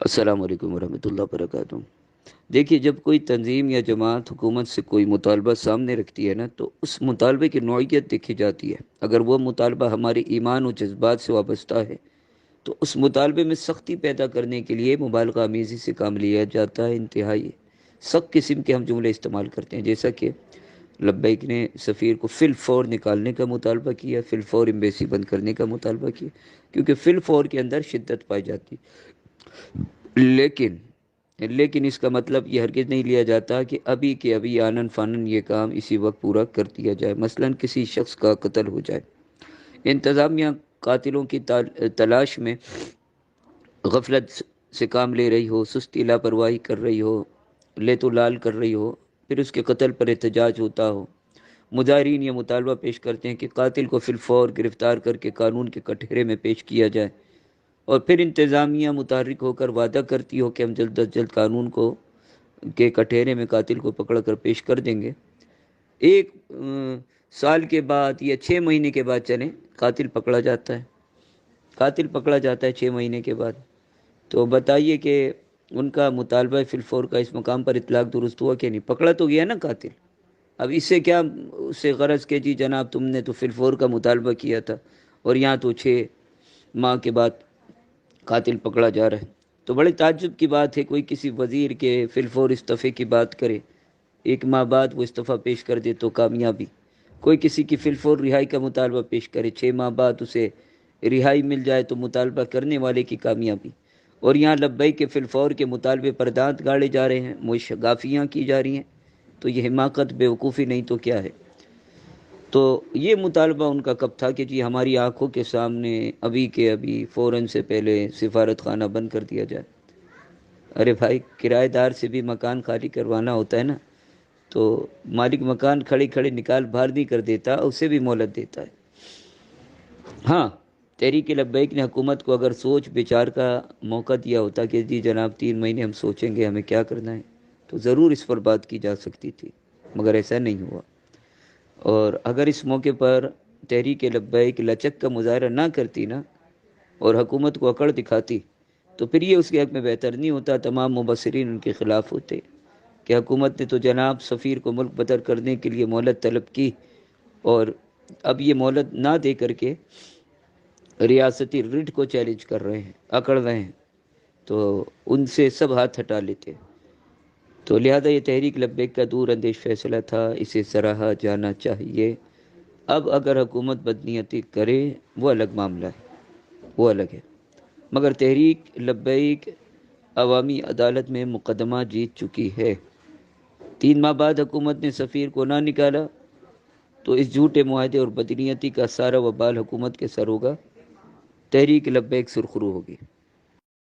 السلام علیکم ورحمۃ اللہ وبرکاتہ۔ دیکھیے، جب کوئی تنظیم یا جماعت حکومت سے کوئی مطالبہ سامنے رکھتی ہے نا، تو اس مطالبے کی نوعیت دیکھی جاتی ہے۔ اگر وہ مطالبہ ہمارے ایمان و جذبات سے وابستہ ہے تو اس مطالبے میں سختی پیدا کرنے کے لیے مبالغہ آمیزی سے کام لیا جاتا ہے۔ انتہائی سخت قسم کے ہم جملے استعمال کرتے ہیں، جیسا کہ لبیک نے سفیر کو فی الفور نکالنے کا مطالبہ کیا، فی الفور ایمبیسی بند کرنے کا مطالبہ کیا، کیونکہ فی الفور کے اندر شدت پائی جاتی۔ لیکن اس کا مطلب یہ ہرگز نہیں لیا جاتا کہ ابھی کے ابھی آنن فانن یہ کام اسی وقت پورا کر دیا جائے۔ مثلا کسی شخص کا قتل ہو جائے، انتظامیہ قاتلوں کی تلاش میں غفلت سے کام لے رہی ہو، سستی لاپرواہی کر رہی ہو، لے تو لال کر رہی ہو، پھر اس کے قتل پر احتجاج ہوتا ہو۔ مظاہرین یہ مطالبہ پیش کرتے ہیں کہ قاتل کو فی الفور گرفتار کر کے قانون کے کٹہرے میں پیش کیا جائے، اور پھر انتظامیہ متحرک ہو کر وعدہ کرتی ہو کہ ہم جلد از جلد قانون کو کے کٹہرے میں قاتل کو پکڑ کر پیش کر دیں گے۔ ایک سال کے بعد یا 6 مہینے کے بعد چلیں، قاتل پکڑا جاتا ہے، قاتل پکڑا جاتا ہے 6 مہینے کے بعد۔ تو بتائیے کہ ان کا مطالبہ فی الفور کا اس مقام پر اطلاق درست ہوا کہ نہیں؟ پکڑا تو گیا نا قاتل۔ اب اس سے کیا اس سے غرض کہ جی جناب تم نے تو فی الفور کا مطالبہ کیا تھا، اور یہاں تو 6 ماہ کے بعد قاتل پکڑا جا رہا ہے۔ تو بڑے تعجب کی بات ہے، کوئی کسی وزیر کے فی الفور استعفے کی بات کرے، 1 ماہ بعد وہ استعفیٰ پیش کر دے تو کامیابی۔ کوئی کسی کی فی الفور رہائی کا مطالبہ پیش کرے، 6 ماہ بعد اسے رہائی مل جائے تو مطالبہ کرنے والے کی کامیابی۔ اور یہاں لبیک کے فی الفور کے مطالبے پر دانت گاڑے جا رہے ہیں، مشگافیاں کی جا رہی ہیں۔ تو یہ حماقت بیوقوفی نہیں تو کیا ہے؟ تو یہ مطالبہ ان کا کب تھا کہ جی ہماری آنکھوں کے سامنے ابھی کے ابھی فوراً سے پہلے سفارت خانہ بند کر دیا جائے۔ ارے بھائی، کرایہ دار سے بھی مکان خالی کروانا ہوتا ہے نا، تو مالک مکان کھڑے کھڑے نکال باہر نہیں کر دیتا، اسے بھی مہلت دیتا ہے۔ ہاں، تحریک لبیک نے حکومت کو اگر سوچ بچار کا موقع دیا ہوتا کہ جی جناب 3 مہینے ہم سوچیں گے ہمیں کیا کرنا ہے، تو ضرور اس پر بات کی جا سکتی تھی، مگر ایسا نہیں ہوا۔ اور اگر اس موقع پر تحریک لبیک لچک کا مظاہرہ نہ کرتی نا، اور حکومت کو اکڑ دکھاتی، تو پھر یہ اس کے حق میں بہتر نہیں ہوتا۔ تمام مبصرین ان کے خلاف ہوتے کہ حکومت نے تو جناب سفیر کو ملک بدر کرنے کے لیے مہلت طلب کی، اور اب یہ مہلت نہ دے کر کے ریاستی رٹ کو چیلنج کر رہے ہیں، اکڑ رہے ہیں، تو ان سے سب ہاتھ ہٹا لیتے۔ تو لہذا یہ تحریک لبیک کا دور اندیش فیصلہ تھا، اسے سراہا جانا چاہیے۔ اب اگر حکومت بدنیتی کرے وہ الگ معاملہ ہے، وہ الگ ہے، مگر تحریک لبیک عوامی عدالت میں مقدمہ جیت چکی ہے۔ 3 ماہ بعد حکومت نے سفیر کو نہ نکالا تو اس جھوٹے معاہدے اور بدنیتی کا سارا وبال حکومت کے سر ہوگا، تحریک لبیک سرخرو ہوگی۔